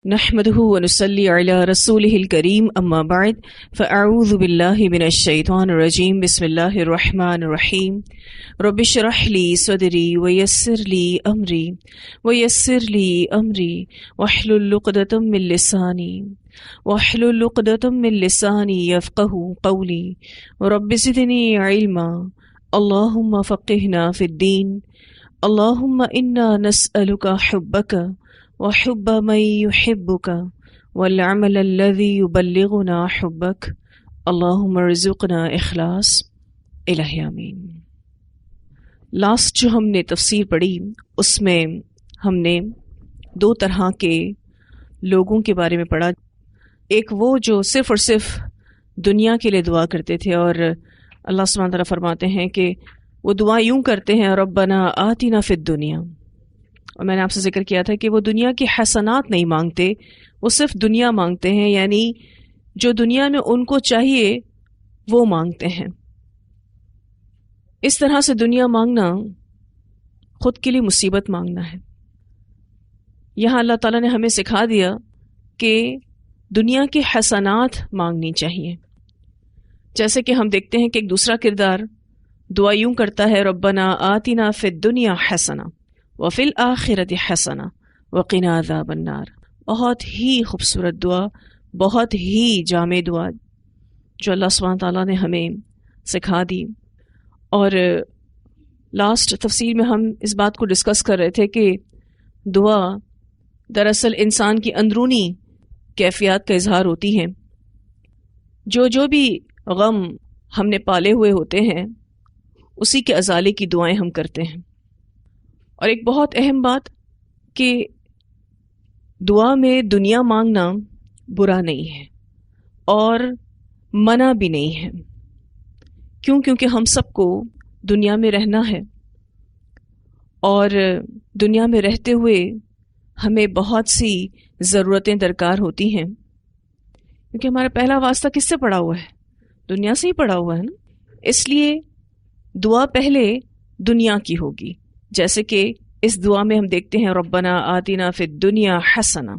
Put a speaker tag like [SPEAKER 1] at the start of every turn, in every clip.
[SPEAKER 1] نحمده ونصلي على رسوله الكريم اما بعد فاعوذ بالله من الشيطان الرجيم بسم الله الرحمن الرحيم رب اشرح لي صدري ويسر لي امري واحلل عقدة من لساني يفقهوا قولي رب زدني علما اللهم فقهنا في الدين اللهم انا نسألك حبك وحب من يحبك والعمل الذي يبلغنا حبك اللهم ارزقنا اخلاص الہ آمین۔ لاسٹ جو ہم نے تفسیر پڑھی اس میں ہم نے دو طرح کے لوگوں کے بارے میں پڑھا۔ ایک وہ جو صرف اور صرف دنیا کے لیے دعا کرتے تھے، اور اللہ سبحانہ تعالیٰ فرماتے ہیں کہ وہ دعا یوں کرتے ہیں ربنا آتنا فی الدنیا، اور میں نے آپ سے ذکر کیا تھا کہ وہ دنیا کی حسنات نہیں مانگتے، وہ صرف دنیا مانگتے ہیں، یعنی جو دنیا میں ان کو چاہیے وہ مانگتے ہیں۔ اس طرح سے دنیا مانگنا خود کے لیے مصیبت مانگنا ہے۔ یہاں اللہ تعالیٰ نے ہمیں سکھا دیا کہ دنیا کی حسنات مانگنی چاہیے۔ جیسے کہ ہم دیکھتے ہیں کہ ایک دوسرا کردار دعا یوں کرتا ہے ربنا آتنا فی الدنیا حسنہ وفی الآخرۃ حسنہ وقنا عذاب النار۔ بہت ہی خوبصورت دعا، بہت ہی جامع دعا جو اللہ سبحانہ تعالیٰ نے ہمیں سکھا دی۔ اور لاسٹ تفسیر میں ہم اس بات کو ڈسکس کر رہے تھے کہ دعا دراصل انسان کی اندرونی کیفیات کا اظہار ہوتی ہیں۔ جو بھی غم ہم نے پالے ہوئے ہوتے ہیں اسی کے ازالے کی دعائیں ہم کرتے ہیں۔ اور ایک بہت اہم بات کہ دعا میں دنیا مانگنا برا نہیں ہے اور منع بھی نہیں ہے، کیونکہ ہم سب کو دنیا میں رہنا ہے، اور دنیا میں رہتے ہوئے ہمیں بہت سی ضرورتیں درکار ہوتی ہیں، کیونکہ ہمارا پہلا واسطہ کس سے پڑا ہوا ہے؟ دنیا سے ہی پڑا ہوا ہے نا۔ اس لیے دعا پہلے دنیا کی ہوگی، جیسے کہ اس دعا میں ہم دیکھتے ہیں ربنا آتنا فی الدنیا حسنہ،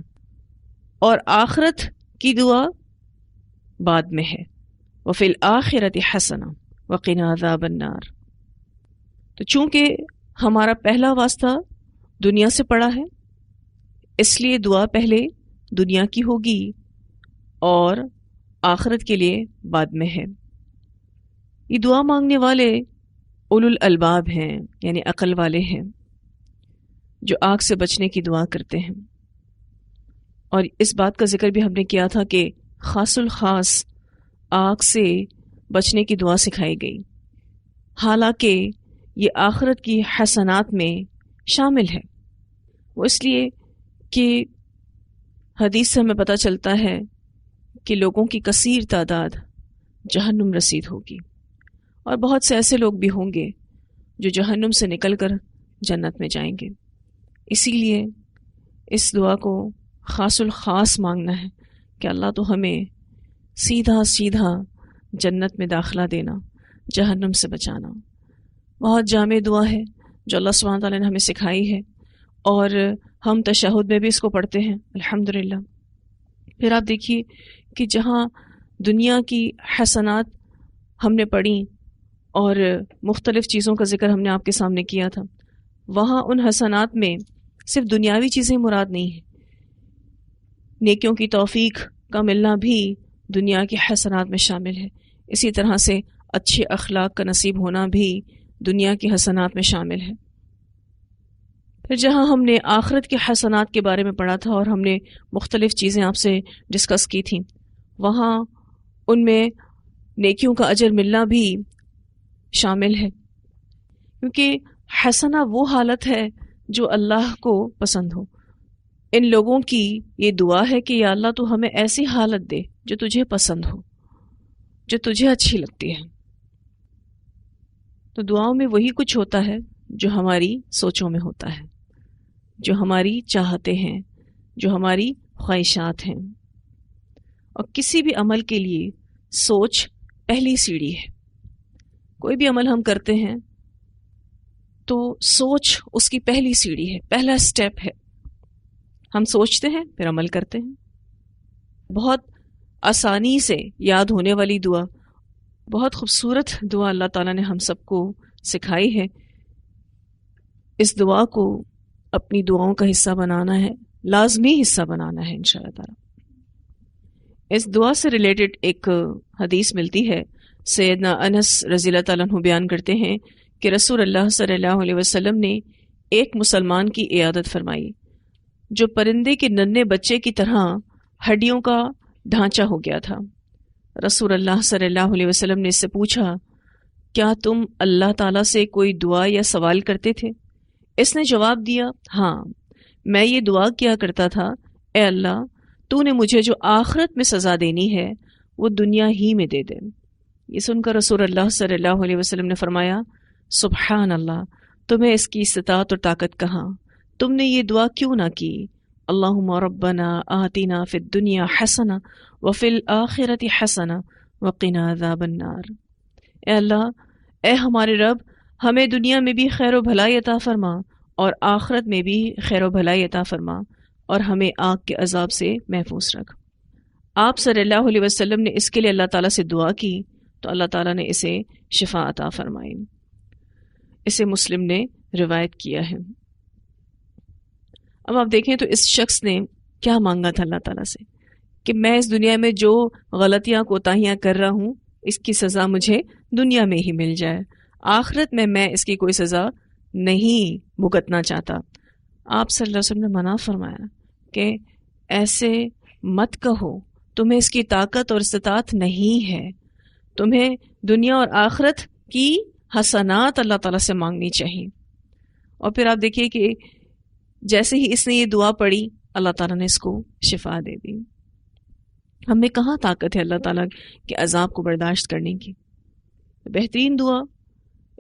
[SPEAKER 1] اور آخرت کی دعا بعد میں ہے وفی الآخرۃ حسنہ وقنا عذاب النار۔ تو چونکہ ہمارا پہلا واسطہ دنیا سے پڑا ہے، اس لیے دعا پہلے دنیا کی ہوگی اور آخرت کے لیے بعد میں ہے۔ یہ دعا مانگنے والے اولو الالباب ہیں، یعنی عقل والے ہیں، جو آگ سے بچنے کی دعا کرتے ہیں۔ اور اس بات کا ذکر بھی ہم نے کیا تھا کہ خاص الخاص آگ سے بچنے کی دعا سکھائی گئی، حالانکہ یہ آخرت کی حسنات میں شامل ہے۔ وہ اس لیے کہ حدیث سے ہمیں پتہ چلتا ہے کہ لوگوں کی کثیر تعداد جہنم رسید ہوگی، اور بہت سے ایسے لوگ بھی ہوں گے جو جہنم سے نکل کر جنت میں جائیں گے۔ اسی لیے اس دعا کو خاص الخاص مانگنا ہے کہ اللہ تو ہمیں سیدھا سیدھا جنت میں داخلہ دینا، جہنم سے بچانا۔ بہت جامع دعا ہے جو اللہ سبحانہ تعالیٰ نے ہمیں سکھائی ہے، اور ہم تشہد میں بھی اس کو پڑھتے ہیں الحمدللہ۔ پھر آپ دیکھیے کہ جہاں دنیا کی حسنات ہم نے پڑھی اور مختلف چیزوں کا ذکر ہم نے آپ کے سامنے کیا تھا، وہاں ان حسنات میں صرف دنیاوی چیزیں مراد نہیں ہیں، نیکیوں کی توفیق کا ملنا بھی دنیا کی حسنات میں شامل ہے۔ اسی طرح سے اچھے اخلاق کا نصیب ہونا بھی دنیا کی حسنات میں شامل ہے۔ پھر جہاں ہم نے آخرت کے حسنات کے بارے میں پڑھا تھا اور ہم نے مختلف چیزیں آپ سے ڈسکس کی تھیں، وہاں ان میں نیکیوں کا اجر ملنا بھی شامل ہے، کیونکہ حسنہ وہ حالت ہے جو اللہ کو پسند ہو۔ ان لوگوں کی یہ دعا ہے کہ یا اللہ تو ہمیں ایسی حالت دے جو تجھے پسند ہو، جو تجھے اچھی لگتی ہے۔ تو دعاؤں میں وہی کچھ ہوتا ہے جو ہماری سوچوں میں ہوتا ہے، جو ہماری چاہتے ہیں، جو ہماری خواہشات ہیں۔ اور کسی بھی عمل کے لیے سوچ پہلی سیڑھی ہے۔ کوئی بھی عمل ہم کرتے ہیں تو سوچ اس کی پہلی سیڑھی ہے، پہلا سٹیپ ہے۔ ہم سوچتے ہیں پھر عمل کرتے ہیں. بہت آسانی سے یاد ہونے والی دعا، بہت خوبصورت دعا اللہ تعالیٰ نے ہم سب کو سکھائی ہے. اس دعا کو اپنی دعاؤں کا حصہ بنانا ہے، لازمی حصہ بنانا ہے انشاءاللہ تعالیٰ. اس دعا سے ریلیٹڈ ایک حدیث ملتی ہے. سیدنا انس رضی اللہ تعالیٰ عنہ بیان کرتے ہیں کہ رسول اللہ صلی اللہ علیہ وسلم نے ایک مسلمان کی عیادت فرمائی جو پرندے کے ننھے بچے کی طرح ہڈیوں کا ڈھانچہ ہو گیا تھا. رسول اللہ صلی اللہ علیہ وسلم نے اس سے پوچھا، کیا تم اللہ تعالیٰ سے کوئی دعا یا سوال کرتے تھے؟ اس نے جواب دیا، ہاں، میں یہ دعا کیا کرتا تھا، اے اللہ تو نے مجھے جو آخرت میں سزا دینی ہے وہ دنیا ہی میں دے دے. یہ سن کر رسول اللہ صلی اللہ علیہ وسلم نے فرمایا، سبحان اللہ، تمہیں اس کی استطاعت اور طاقت کہاں؟ تم نے یہ دعا کیوں نہ کی؟ اللہم ربنا آتنا فی الدنیا حسنہ وفی الآخرۃ حسنہ وقنا عذاب النار. اے اللہ، اے ہمارے رب، ہمیں دنیا میں بھی خیر و بھلائی عطا فرما اور آخرت میں بھی خیر و بھلائی عطا فرما اور ہمیں آگ کے عذاب سے محفوظ رکھ. آپ صلی اللہ علیہ وسلم نے اس کے لیے اللہ تعالیٰ سے دعا کی تو اللہ تعالیٰ نے اسے شفا عطا فرمائی. اسے مسلم نے روایت کیا ہے. اب آپ دیکھیں تو اس شخص نے کیا مانگا تھا اللہ تعالیٰ سے کہ میں اس دنیا میں جو غلطیاں کوتاہیاں کر رہا ہوں اس کی سزا مجھے دنیا میں ہی مل جائے، آخرت میں اس کی کوئی سزا نہیں بھگتنا چاہتا. آپ صلی اللہ علیہ وسلم نے منع فرمایا کہ ایسے مت کہو، تمہیں اس کی طاقت اور استطاعت نہیں ہے، تمہیں دنیا اور آخرت کی حسنات اللہ تعالیٰ سے مانگنی چاہیے. اور پھر آپ دیکھیے کہ جیسے ہی اس نے یہ دعا پڑھی اللہ تعالیٰ نے اس کو شفا دے دی. ہمیں کہاں طاقت ہے اللہ تعالیٰ کے عذاب کو برداشت کرنے کی؟ بہترین دعا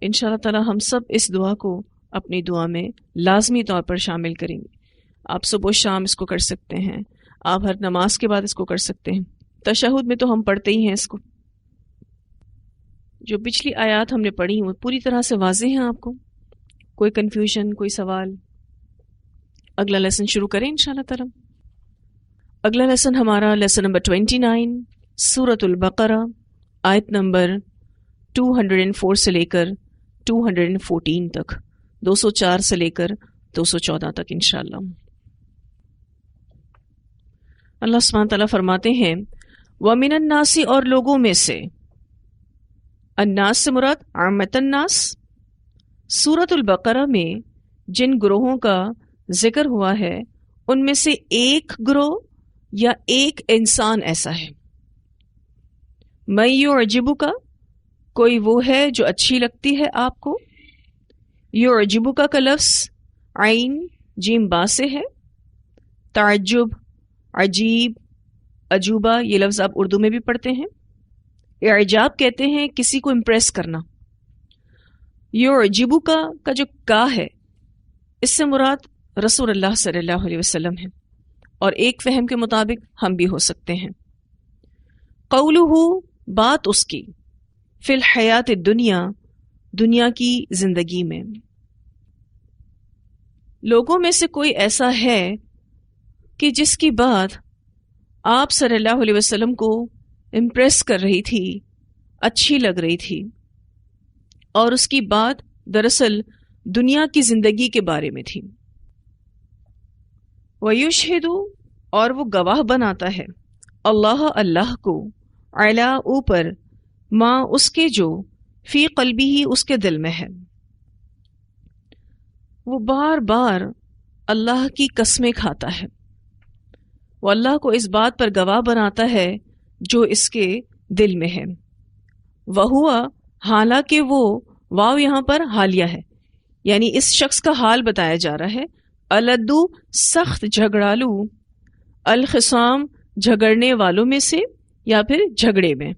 [SPEAKER 1] انشاءاللہ تعالیٰ ہم سب اس دعا کو اپنی دعا میں لازمی طور پر شامل کریں گے. آپ صبح و شام اس کو کر سکتے ہیں، آپ ہر نماز کے بعد اس کو کر سکتے ہیں. تشہد میں تو ہم پڑھتے ہی ہیں اس کو. جو پچھلی آیات ہم نے پڑھی وہ پوری طرح سے واضح ہیں. آپ کو کوئی کنفیوژن، کوئی سوال؟ اگلا لیسن شروع کریں انشاءاللہ تعالیٰ. اگلا لیسن ہمارا لیسن نمبر 29 سورۃ البقرہ، آیت نمبر 204 سے لے کر 214 تک، 204 سے لے کر 214 تک انشاءاللہ. اللہ سبحانہ تعالیٰ فرماتے ہیں، وَمِنَ النَّاسِ، اور لوگوں میں سے. الناس سے مراد عامۃ الناس. سورۃ البقرہ میں جن گروہوں کا ذکر ہوا ہے ان میں سے ایک گروہ یا ایک انسان ایسا ہے. مَن یعجبک، کوئی وہ ہے جو اچھی لگتی ہے آپ کو. یعجبک کا لفظ عین جیم با سے ہے. تعجب، عجیب، عجوبہ، یہ لفظ آپ اردو میں بھی پڑھتے ہیں. اعجاب کہتے ہیں کسی کو امپریس کرنا. یعجبک کا جو کا ہے اس سے مراد رسول اللہ صلی اللہ علیہ وسلم ہے، اور ایک فہم کے مطابق ہم بھی ہو سکتے ہیں. قولہ، بات اس کی، فی الحیات الدنیا، دنیا کی زندگی میں. لوگوں میں سے کوئی ایسا ہے کہ جس کی بات آپ صلی اللہ علیہ وسلم کو امپریس کر رہی تھی، اچھی لگ رہی تھی، اور اس کی بات دراصل دنیا کی زندگی کے بارے میں تھی. وَيُشْهِدُ، اور وہ گواہ بناتا ہے، اللہ کو، علی اوپر، ما اس کے جو، فی قلبی ہی اس کے دل میں ہے. وہ بار بار اللہ کی قسمیں کھاتا ہے، وہ اللہ کو اس بات پر گواہ بناتا ہے جو اس کے دل میں ہے. وَهُوَ، حالانکہ وہ، واو یہاں پر حالیہ ہے، یعنی اس شخص کا حال بتایا جا رہا ہے. الدو، سخت جھگڑالو، الخصام، جھگڑنے والوں میں سے یا پھر جھگڑے میں.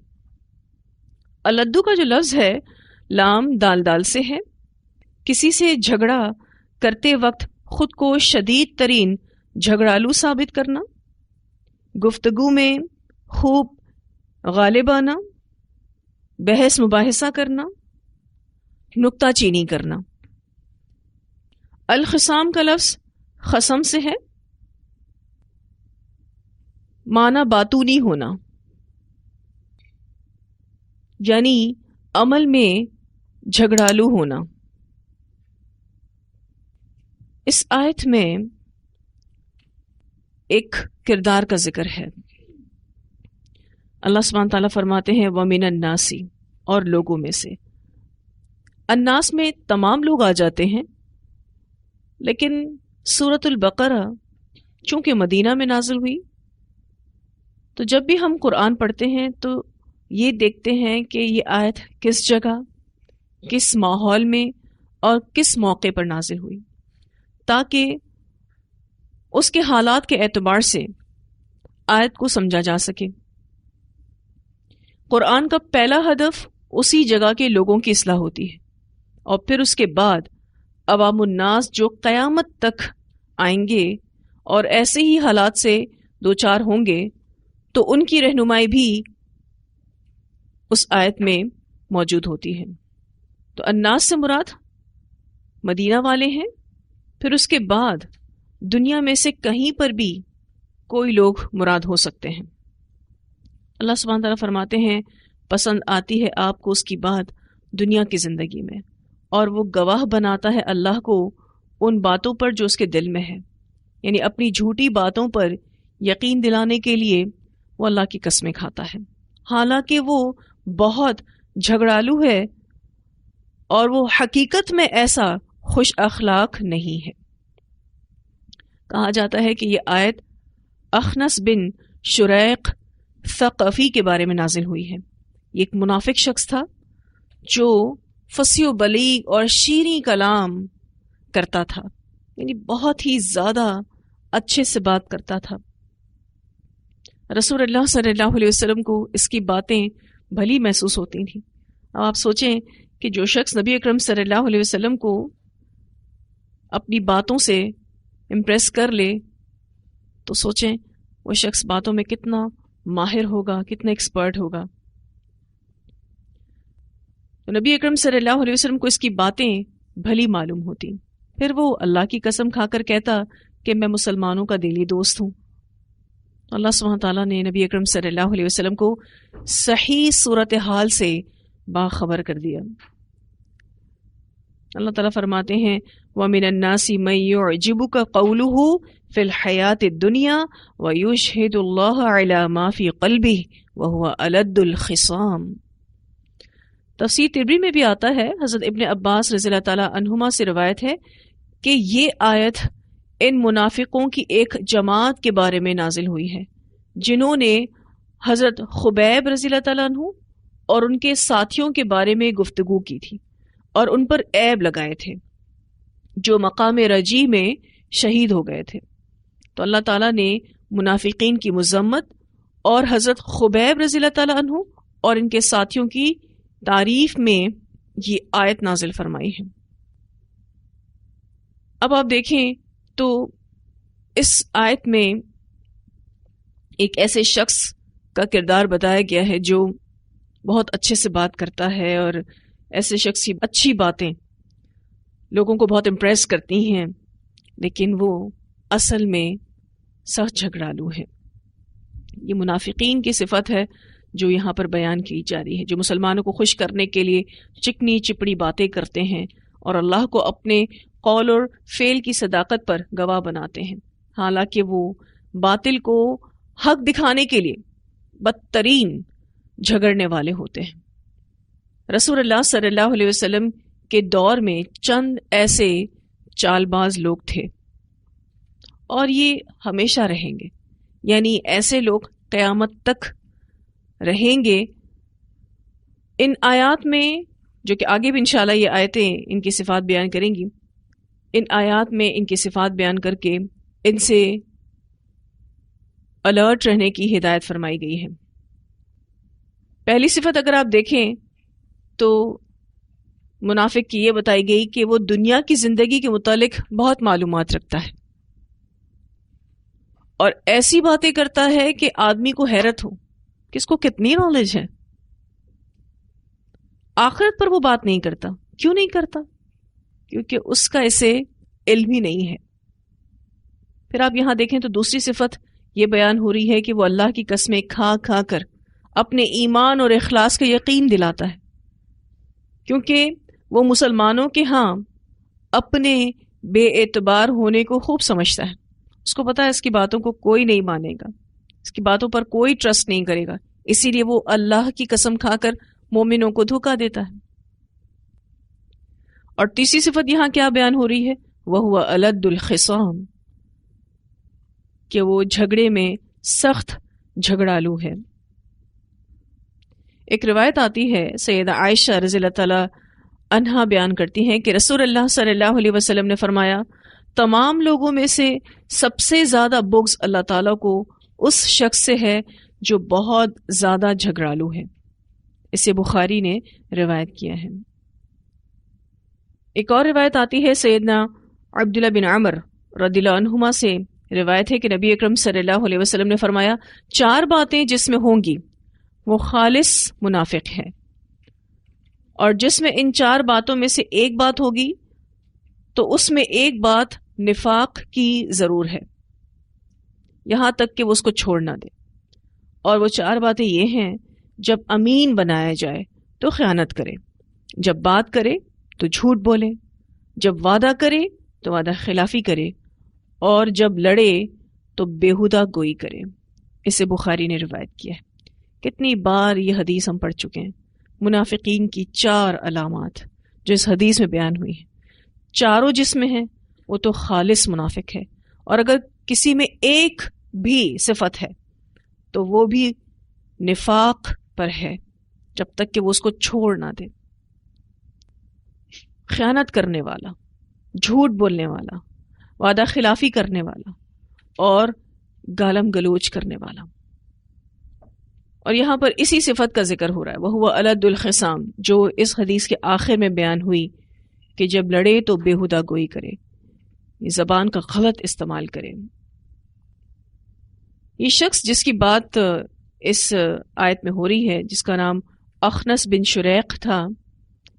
[SPEAKER 1] الدو کا جو لفظ ہے لام دال سے ہے. کسی سے جھگڑا کرتے وقت خود کو شدید ترین جھگڑالو ثابت کرنا، گفتگو میں خوب غالب آنا، بحث مباحثہ کرنا، نکتہ چینی کرنا. الخصام کا لفظ خصم سے ہے. معنی باطونی ہونا، یعنی عمل میں جھگڑالو ہونا۔ اس آیت میں ایک کردار کا ذکر ہے۔ اللہ سبحانہ تعالیٰ فرماتے ہیں وَمِنَ النَّاسِ، اور لوگوں میں سے۔ الناس میں تمام لوگ آ جاتے ہیں، لیکن سورۃ البقرہ چونکہ مدینہ میں نازل ہوئی، تو جب بھی ہم قرآن پڑھتے ہیں تو یہ دیکھتے ہیں کہ یہ آیت کس جگہ، کس ماحول میں اور کس موقع پر نازل ہوئی، تاکہ اس کے حالات کے اعتبار سے آیت کو سمجھا جا سکے۔ قرآن کا پہلا ہدف اسی جگہ کے لوگوں کی اصلاح ہوتی ہے، اور پھر اس کے بعد عوام الناس جو قیامت تک آئیں گے اور ایسے ہی حالات سے دوچار ہوں گے، تو ان کی رہنمائی بھی اس آیت میں موجود ہوتی ہے۔ تو الناس سے مراد مدینہ والے ہیں، پھر اس کے بعد دنیا میں سے کہیں پر بھی کوئی لوگ مراد ہو سکتے ہیں۔ اللہ سبحانہ تعالیٰ فرماتے ہیں پسند آتی ہے آپ کو اس کی بات دنیا کی زندگی میں، اور وہ گواہ بناتا ہے اللہ کو ان باتوں پر جو اس کے دل میں ہے، یعنی اپنی جھوٹی باتوں پر یقین دلانے کے لیے وہ اللہ کی قسمیں کھاتا ہے، حالانکہ وہ بہت جھگڑالو ہے اور وہ حقیقت میں ایسا خوش اخلاق نہیں ہے۔ کہا جاتا ہے کہ یہ آیت اخنس بن شریق ثقفی کے بارے میں نازل ہوئی ہے۔ یہ ایک منافق شخص تھا جو فصیح و بلیغ اور شیریں کلام کرتا تھا، یعنی بہت ہی زیادہ اچھے سے بات کرتا تھا۔ رسول اللہ صلی اللہ علیہ وسلم کو اس کی باتیں بھلی محسوس ہوتی تھیں۔ اب آپ سوچیں کہ جو شخص نبی اکرم صلی اللہ علیہ وسلم کو اپنی باتوں سے امپریس کر لے تو سوچیں وہ شخص باتوں میں کتنا ماہر ہوگا، کتنا ایکسپرٹ ہوگا۔ تو نبی اکرم صلی اللہ علیہ وسلم کو اس کی باتیں بھلی معلوم ہوتی، پھر وہ اللہ کی قسم کھا کر کہتا کہ میں مسلمانوں کا دلی دوست ہوں۔ اللہ سبحانہ تعالیٰ نے نبی اکرم صلی اللہ علیہ وسلم کو صحیح صورتحال سے باخبر کر دیا۔ اللہ تعالیٰ فرماتے ہیں وَمِنَ النَّاسِ مَن يُعْجِبُكَ قَوْلُهُ فِي الْحَيَاةِ الدُّنْيَا وَيُشْهِدُ اللَّهَ عَلَى مَا فِي قَلْبِهِ وَهُوَ أَلَدُّ الْخِصَامِ۔ تفسیر طبری میں بھی آتا ہے، حضرت ابن عباس رضی اللہ تعالیٰ عنہما سے روایت ہے کہ یہ آیت ان منافقوں کی ایک جماعت کے بارے میں نازل ہوئی ہے جنہوں نے حضرت خبیب رضی اللہ تعالیٰ عنہ اور ان کے ساتھیوں کے بارے میں گفتگو کی تھی اور ان پر عیب لگائے تھے، جو مقام رجی میں شہید ہو گئے تھے۔ تو اللہ تعالیٰ نے منافقین کی مذمت اور حضرت خبیب رضی اللہ تعالیٰ عنہ اور ان کے ساتھیوں کی تعریف میں یہ آیت نازل فرمائی ہے۔ اب آپ دیکھیں تو اس آیت میں ایک ایسے شخص کا کردار بتایا گیا ہے جو بہت اچھے سے بات کرتا ہے، اور ایسے شخص کی اچھی باتیں لوگوں کو بہت امپریس کرتی ہیں، لیکن وہ اصل میں سخت جھگڑالو ہے۔ یہ منافقین کی صفت ہے جو یہاں پر بیان کی جا رہی ہے، جو مسلمانوں کو خوش کرنے کے لیے چکنی چپڑی باتیں کرتے ہیں اور اللہ کو اپنے قول اور فعل کی صداقت پر گواہ بناتے ہیں، حالانکہ وہ باطل کو حق دکھانے کے لیے بدترین جھگڑنے والے ہوتے ہیں۔ رسول اللہ صلی اللہ علیہ وسلم کے دور میں چند ایسے چال باز لوگ تھے، اور یہ ہمیشہ رہیں گے، یعنی ایسے لوگ قیامت تک رہیں گے۔ ان آیات میں، جو کہ آگے بھی انشاءاللہ یہ آیتیں ان کی صفات بیان کریں گی، ان آیات میں ان کی صفات بیان کر کے ان سے الرٹ رہنے کی ہدایت فرمائی گئی ہے۔ پہلی صفت اگر آپ دیکھیں تو منافق کی یہ بتائی گئی کہ وہ دنیا کی زندگی کے متعلق بہت معلومات رکھتا ہے اور ایسی باتیں کرتا ہے کہ آدمی کو حیرت ہو کہ اس کو کتنی نالج ہے۔ آخرت پر وہ بات نہیں کرتا۔ کیوں نہیں کرتا؟ کیونکہ اس کا اسے علم ہی نہیں ہے۔ پھر آپ یہاں دیکھیں تو دوسری صفت یہ بیان ہو رہی ہے کہ وہ اللہ کی قسمیں کھا کھا کر اپنے ایمان اور اخلاص کا یقین دلاتا ہے، کیونکہ وہ مسلمانوں کے ہاں اپنے بے اعتبار ہونے کو خوب سمجھتا ہے. اس کو پتا ہے اس کی باتوں کو کوئی نہیں مانے گا، اس کی باتوں پر کوئی ٹرسٹ نہیں کرے گا، اسی لیے وہ اللہ کی قسم کھا کر مومنوں کو دھوکہ دیتا ہے. اور تیسری صفت یہاں کیا بیان ہو رہی ہے؟ وَهُوَ أَلَدُّ الْخِصَامِ، کہ وہ جھگڑے میں سخت جھگڑالو ہے. ایک روایت آتی ہے، سیدہ عائشہ رضی اللہ تعالی عنہا بیان کرتی ہیں کہ رسول اللہ صلی اللہ علیہ وسلم نے فرمایا، تمام لوگوں میں سے سب سے زیادہ بغض اللہ تعالیٰ کو اس شخص سے ہے جو بہت زیادہ جھگڑالو ہے. اسے بخاری نے روایت کیا ہے. ایک اور روایت آتی ہے، سیدنا عبداللہ بن عمر رضی اللہ عنہما سے روایت ہے کہ نبی اکرم صلی اللہ علیہ وسلم نے فرمایا، 4 باتیں جس میں ہوں گی وہ خالص منافق ہے، اور جس میں ان 4 باتوں میں سے ایک بات ہوگی تو اس میں ایک بات نفاق کی ضرور ہے، یہاں تک کہ وہ اس کو چھوڑ نہ دے. اور وہ 4 باتیں یہ ہیں، جب امین بنایا جائے تو خیانت کرے، جب بات کرے تو جھوٹ بولے، جب وعدہ کرے تو وعدہ خلافی کرے، اور جب لڑے تو بیہودہ گوئی کرے. اسے بخاری نے روایت کیا ہے. کتنی بار یہ حدیث ہم پڑھ چکے ہیں، منافقین کی 4 علامات جو اس حدیث میں بیان ہوئی ہیں. چاروں جس میں ہیں وہ تو خالص منافق ہے، اور اگر کسی میں ایک بھی صفت ہے تو وہ بھی نفاق پر ہے، جب تک کہ وہ اس کو چھوڑ نہ دے. خیانت کرنے والا، جھوٹ بولنے والا، وعدہ خلافی کرنے والا اور گالم گلوچ کرنے والا. اور یہاں پر اسی صفت کا ذکر ہو رہا ہے، وہ الد الخصام، جو اس حدیث کے آخر میں بیان ہوئی کہ جب لڑے تو بیہودہ گوئی کرے، یہ زبان کا غلط استعمال کرے. یہ شخص جس کی بات اس آیت میں ہو رہی ہے، جس کا نام اخنس بن شریق تھا،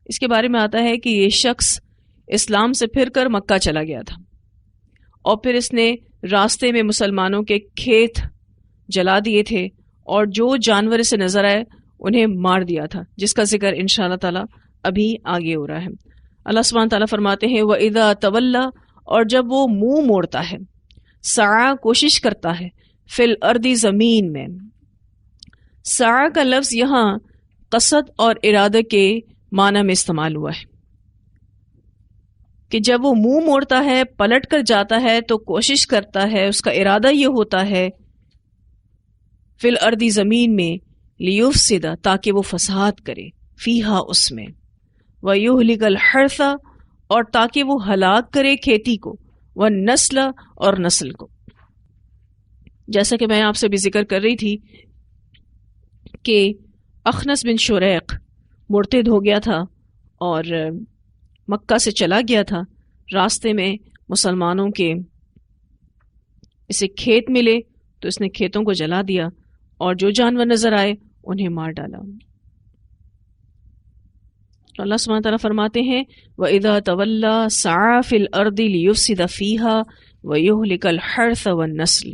[SPEAKER 1] اس کے بارے میں آتا ہے کہ یہ شخص اسلام سے پھر کر مکہ چلا گیا تھا، اور پھر اس نے راستے میں مسلمانوں کے کھیت جلا دیے تھے، اور جو جانور اسے نظر آئے انہیں مار دیا تھا، جس کا ذکر انشاءاللہ تعالی ابھی آگے ہو رہا ہے. اللہ سبحانہ تعالیٰ فرماتے ہیں وَإِذَا تَوَلَّى، اور جب وہ منہ موڑتا ہے، سعی کوشش کرتا ہے، فی الارض زمین میں. سعی کا لفظ یہاں قصد اور ارادہ کے معنی میں استعمال ہوا ہے، کہ جب وہ منہ موڑتا ہے، پلٹ کر جاتا ہے تو کوشش کرتا ہے، اس کا ارادہ یہ ہوتا ہے فی الارض زمین میں، لیفسد تاکہ وہ فساد کرے، فیہا اس میں، ویہلک الحرث اور تاکہ وہ ہلاک کرے کھیتی کو، والنسل اور نسل کو. جیسا کہ میں آپ سے بھی ذکر کر رہی تھی کہ اخنس بن شریق مرتد ہو گیا تھا اور مکہ سے چلا گیا تھا. راستے میں مسلمانوں کے اسے کھیت ملے تو اس نے کھیتوں کو جلا دیا، اور جو جانور نظر آئے انہیں مار ڈالا. اللہ سبحانہ تعالیٰ فرماتے ہیں وَإِذَا تَوَلَّى سَعَى فِي الْأَرْضِ لِيُفْسِدَ فِيهَا وَيُهْلِكَ الْحَرْثَ وَالنَّسْلَ.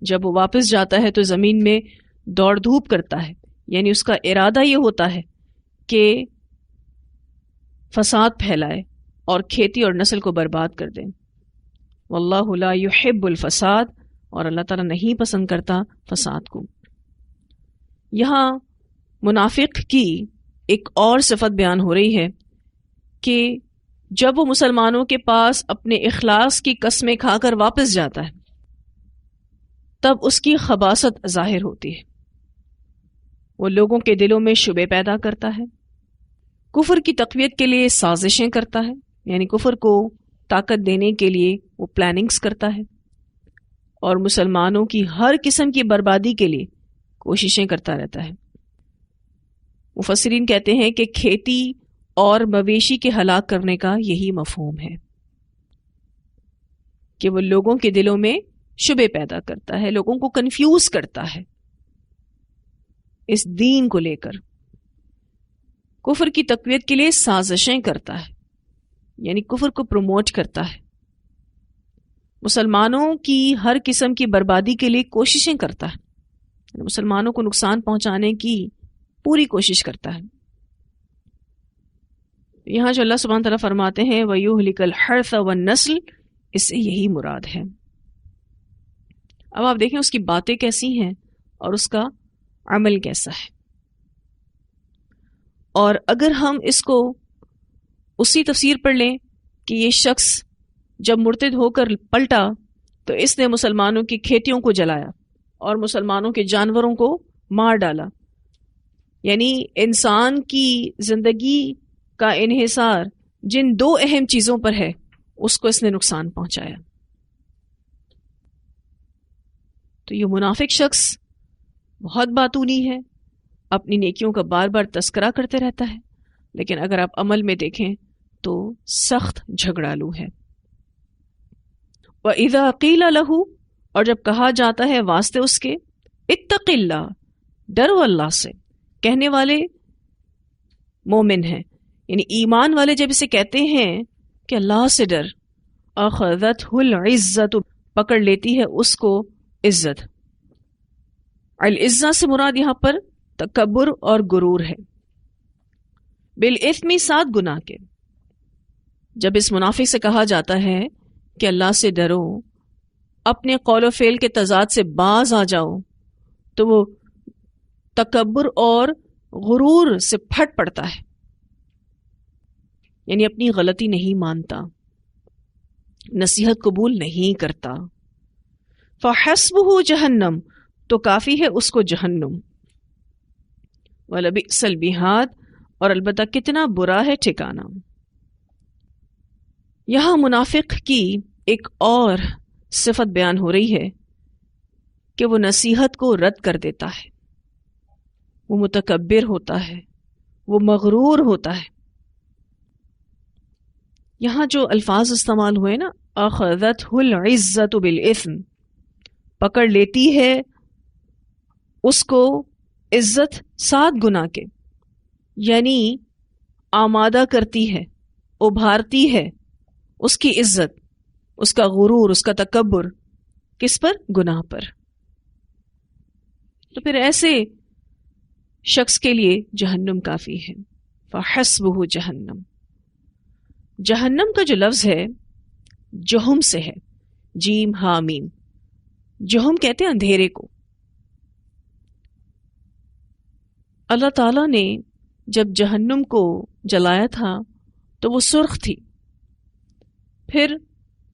[SPEAKER 1] جب وہ واپس جاتا ہے تو زمین میں دوڑ دھوپ کرتا ہے، یعنی اس کا ارادہ یہ ہوتا ہے کہ فساد پھیلائے اور کھیتی اور نسل کو برباد کر دیں. واللہ لا يحب الفساد، اور اللہ تعالیٰ نہیں پسند کرتا فساد کو. یہاں منافق کی ایک اور صفت بیان ہو رہی ہے کہ جب وہ مسلمانوں کے پاس اپنے اخلاص کی قسمیں کھا کر واپس جاتا ہے تب اس کی خباثت ظاہر ہوتی ہے. وہ لوگوں کے دلوں میں شبے پیدا کرتا ہے، کفر کی تقویت کے لیے سازشیں کرتا ہے، یعنی کفر کو طاقت دینے کے لیے وہ پلاننگز کرتا ہے، اور مسلمانوں کی ہر قسم کی بربادی کے لیے کوششیں کرتا رہتا ہے. مفسرین کہتے ہیں کہ کھیتی اور مویشی کے ہلاک کرنے کا یہی مفہوم ہے کہ وہ لوگوں کے دلوں میں شبے پیدا کرتا ہے، لوگوں کو کنفیوز کرتا ہے اس دین کو لے کر، کفر کی تقویت کے لیے سازشیں کرتا ہے، یعنی کفر کو پروموٹ کرتا ہے. مسلمانوں کی ہر قسم کی بربادی کے لیے کوششیں کرتا ہے، مسلمانوں کو نقصان پہنچانے کی پوری کوشش کرتا ہے۔ یہاں جو اللہ سبحانہ تعالیٰ فرماتے ہیں وَيُهْلِكَ الْحَرْثَ وَالنَّسْلَ، اس سے یہی مراد ہے۔ اب آپ دیکھیں اس کی باتیں کیسی ہیں اور اس کا عمل کیسا ہے۔ اور اگر ہم اس کو اسی تفسیر پر لیں کہ یہ شخص جب مرتد ہو کر پلٹا تو اس نے مسلمانوں کی کھیتیوں کو جلایا اور مسلمانوں کے جانوروں کو مار ڈالا، یعنی انسان کی زندگی کا انحصار جن دو اہم چیزوں پر ہے اس کو اس نے نقصان پہنچایا۔ تو یہ منافق شخص بہت باتونی ہے، اپنی نیکیوں کا بار بار تذکرہ کرتے رہتا ہے، لیکن اگر آپ عمل میں دیکھیں تو سخت جھگڑالو ہے۔ وَإِذَا قِيلَ لَهُ، اور جب کہا جاتا ہے واسطے اس کے، اتق اللہ، ڈرو اللہ سے، کہنے والے مومن ہیں، یعنی ایمان والے جب اسے کہتے ہیں کہ اللہ سے ڈر، اخذتہ العزت، پکڑ لیتی ہے اس کو عزت۔ العزت سے مراد یہاں پر تکبر اور غرور ہے، بالاثم، ساتھ گناہ کے۔ جب اس منافق سے کہا جاتا ہے کہ اللہ سے ڈرو، اپنے قول و فعل کے تضاد سے باز آ جاؤ، تو وہ تکبر اور غرور سے پھٹ پڑتا ہے، یعنی اپنی غلطی نہیں مانتا، نصیحت قبول نہیں کرتا۔ فحسبہ جہنم، تو کافی ہے اس کو جہنم۔ وَلَبِئْسَ الْمِہَادُ، اور البتہ کتنا برا ہے ٹھکانہ۔ یہاں منافق کی ایک اور صفت بیان ہو رہی ہے کہ وہ نصیحت کو رد کر دیتا ہے، وہ متکبر ہوتا ہے، وہ مغرور ہوتا ہے۔ یہاں جو الفاظ استعمال ہوئے نا، اخذتہ العزت بالاثم، پکڑ لیتی ہے اس کو عزت ساتھ گناہ کے، یعنی آمادہ کرتی ہے، ابھارتی ہے اس کی عزت، اس کا غرور، اس کا تکبر، کس پر؟ گناہ پر۔ تو پھر ایسے شخص کے لیے جہنم کافی ہے۔ فحسبہ جہنم، جہنم کا جو لفظ ہے جہم سے ہے، جیم ہا میم۔ جہم کہتے ہیں اندھیرے کو۔ اللہ تعالیٰ نے جب جہنم کو جلایا تھا تو وہ سرخ تھی، پھر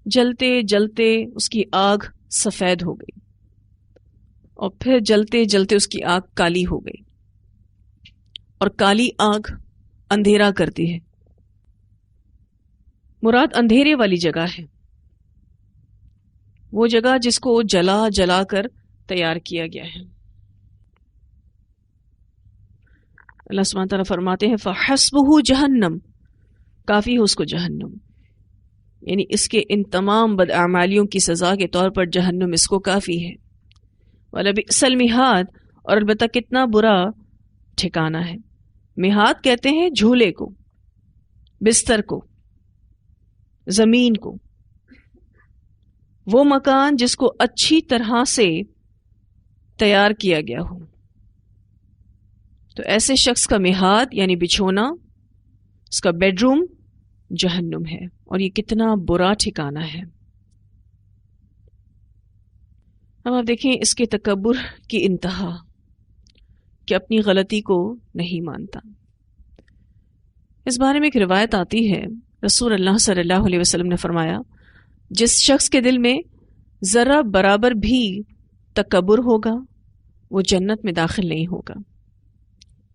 [SPEAKER 1] جلتے جلتے اس کی آگ سفید ہو گئی، اور پھر جلتے جلتے اس کی آگ کالی ہو گئی، اور کالی آگ اندھیرا کرتی ہے۔ مراد اندھیرے والی جگہ ہے، وہ جگہ جس کو جلا جلا کر تیار کیا گیا ہے۔ اللہ سبحانہ تعالیٰ فرماتے ہیں فحسبہ جہنم، کافی ہے اس کو جہنم، یعنی اس کے ان تمام بداعمالیوں کی سزا کے طور پر جہنم اس کو کافی ہے۔ وَلَبِئْسَ الْمِہَادُ، اور البتہ کتنا برا ٹھکانہ ہے۔ مہاد کہتے ہیں جھولے کو، بستر کو، زمین کو، وہ مکان جس کو اچھی طرح سے تیار کیا گیا ہو۔ تو ایسے شخص کا مہاد یعنی بچھونا، اس کا بیڈ روم جہنم ہے، اور یہ کتنا برا ٹھکانہ ہے۔ اب آپ دیکھیں اس کے تکبر کی انتہا، کہ اپنی غلطی کو نہیں مانتا۔ اس بارے میں ایک روایت آتی ہے، رسول اللہ صلی اللہ علیہ وسلم نے فرمایا، جس شخص کے دل میں ذرہ برابر بھی تکبر ہوگا وہ جنت میں داخل نہیں ہوگا۔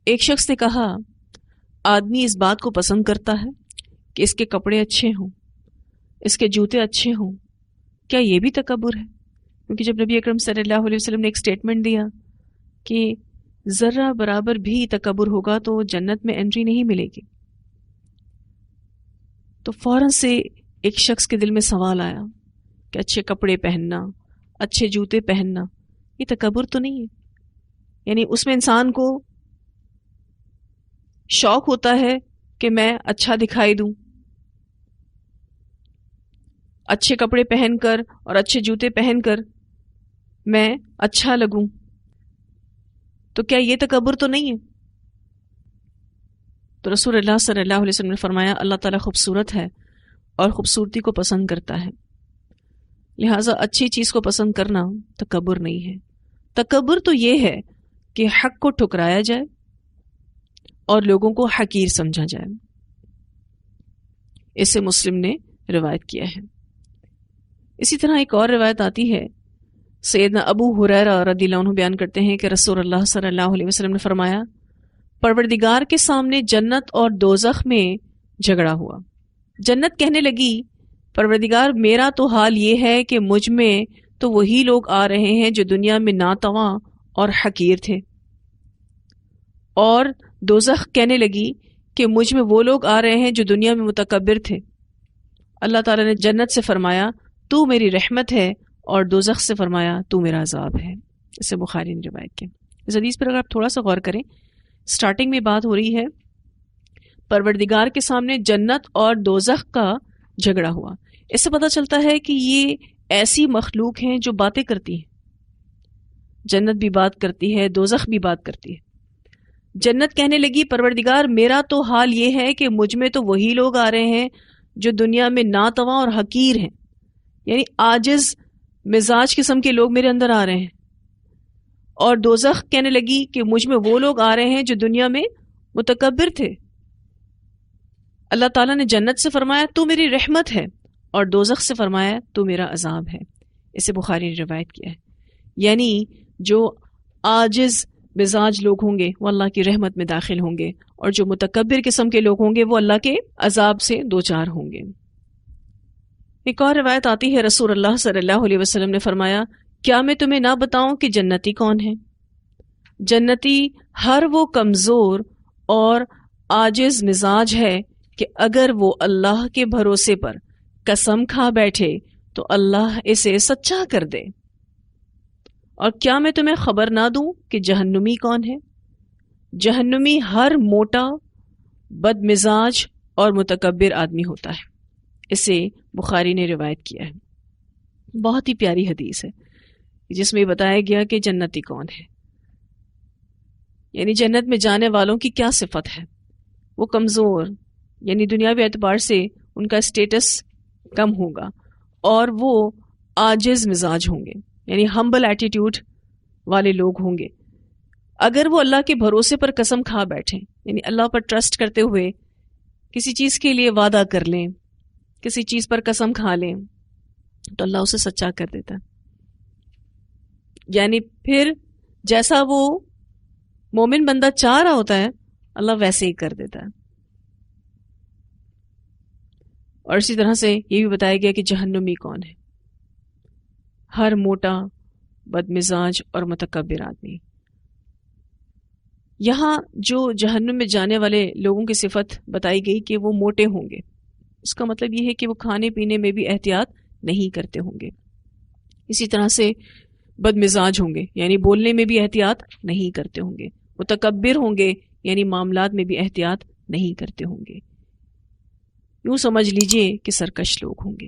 [SPEAKER 1] ایک شخص نے کہا، آدمی اس بات کو پسند کرتا ہے کہ اس کے کپڑے اچھے ہوں، اس کے جوتے اچھے ہوں، کیا یہ بھی تکبر ہے؟ کیونکہ جب نبی اکرم صلی اللہ علیہ وسلم نے ایک سٹیٹمنٹ دیا کہ ذرہ برابر بھی تکبر ہوگا تو جنت میں انٹری نہیں ملے گی، تو فوراً سے ایک شخص کے دل میں سوال آیا کہ اچھے کپڑے پہننا، اچھے جوتے پہننا، یہ تکبر تو نہیں ہے؟ یعنی اس میں انسان کو شوق ہوتا ہے کہ میں اچھا دکھائی دوں۔ اچھے کپڑے پہن کر اور اچھے جوتے پہن کر میں اچھا لگوں، تو کیا یہ تکبر تو نہیں ہے؟ تو رسول اللہ صلی اللہ علیہ وسلم نے فرمایا اللہ تعالیٰ خوبصورت ہے اور خوبصورتی کو پسند کرتا ہے، لہٰذا اچھی چیز کو پسند کرنا تکبر نہیں ہے۔ تکبر تو یہ ہے کہ حق کو ٹھکرایا جائے اور لوگوں کو حقیر سمجھا جائے۔ اسے مسلم نے روایت کیا ہے۔ اسی طرح ایک اور روایت آتی ہے، سیدنا ابو ہریرہ رضی اللہ عنہ بیان کرتے ہیں کہ رسول اللہ صلی اللہ علیہ وسلم نے فرمایا پروردگار کے سامنے جنت اور دوزخ میں جھگڑا ہوا۔ جنت کہنے لگی پروردگار میرا تو حال یہ ہے کہ مجھ میں تو وہی لوگ آ رہے ہیں جو دنیا میں ناتواں اور حقیر تھے، اور دوزخ کہنے لگی کہ مجھ میں وہ لوگ آ رہے ہیں جو دنیا میں متکبر تھے۔ اللہ تعالیٰ نے جنت سے فرمایا تو میری رحمت ہے، اور دوزخ سے فرمایا تو میرا عذاب ہے۔ اسے بخاری نے روایت کیا۔ اس حدیث پر اگر آپ تھوڑا سا غور کریں، سٹارٹنگ میں بات ہو رہی ہے پروردگار کے سامنے جنت اور دوزخ کا جھگڑا ہوا۔ اس سے پتہ چلتا ہے کہ یہ ایسی مخلوق ہیں جو باتیں کرتی ہیں، جنت بھی بات کرتی ہے، دوزخ بھی بات کرتی ہے۔ جنت کہنے لگی پروردگار میرا تو حال یہ ہے کہ مجھ میں تو وہی لوگ آ رہے ہیں جو دنیا میں ناتواں اور حقیر ہیں، یعنی عاجز مزاج قسم کے لوگ میرے اندر آ رہے ہیں۔ اور دوزخ کہنے لگی کہ مجھ میں وہ لوگ آ رہے ہیں جو دنیا میں متکبر تھے۔ اللہ تعالیٰ نے جنت سے فرمایا تو میری رحمت ہے، اور دوزخ سے فرمایا تو میرا عذاب ہے۔ اسے بخاری نے روایت کیا ہے۔ یعنی جو عاجز مزاج لوگ ہوں گے وہ اللہ کی رحمت میں داخل ہوں گے، اور جو متکبر قسم کے لوگ ہوں گے وہ اللہ کے عذاب سے دوچار ہوں گے۔ ایک اور روایت آتی ہے رسول اللہ صلی اللہ علیہ وسلم نے فرمایا کیا میں تمہیں نہ بتاؤں کہ جنتی کون ہے؟ جنتی ہر وہ کمزور اور عاجز مزاج ہے کہ اگر وہ اللہ کے بھروسے پر قسم کھا بیٹھے تو اللہ اسے سچا کر دے۔ اور کیا میں تمہیں خبر نہ دوں کہ جہنمی کون ہے؟ جہنمی ہر موٹا، بد مزاج اور متکبر آدمی ہوتا ہے۔ اسے بخاری نے روایت کیا ہے۔ بہت ہی پیاری حدیث ہے جس میں بتایا گیا کہ جنتی کون ہے، یعنی جنت میں جانے والوں کی کیا صفت ہے۔ وہ کمزور، یعنی دنیاوی اعتبار سے ان کا اسٹیٹس کم ہوگا، اور وہ عاجز مزاج ہوں گے، یعنی ہمبل ایٹیٹیوڈ والے لوگ ہوں گے۔ اگر وہ اللہ کے بھروسے پر قسم کھا بیٹھیں، یعنی اللہ پر ٹرسٹ کرتے ہوئے کسی چیز کے لیے وعدہ کر لیں، کسی چیز پر قسم کھا لیں، تو اللہ اسے سچا کر دیتا ہے۔ یعنی پھر جیسا وہ مومن بندہ چاہ رہا ہوتا ہے اللہ ویسے ہی کر دیتا ہے۔ اور اسی طرح سے یہ بھی بتایا گیا کہ جہنمی کون ہے، ہر موٹا، بد مزاج اور متکبر آدمی۔ یہاں جو جہنم میں جانے والے لوگوں کی صفت بتائی گئی کہ وہ موٹے ہوں گے، اس کا مطلب یہ ہے کہ وہ کھانے پینے میں بھی احتیاط نہیں کرتے ہوں گے۔ اسی طرح سے بد مزاج ہوں گے، یعنی بولنے میں بھی احتیاط نہیں کرتے ہوں گے۔ متکبر ہوں گے، یعنی معاملات میں بھی احتیاط نہیں کرتے ہوں گے۔ یوں سمجھ لیجئے کہ سرکش لوگ ہوں گے۔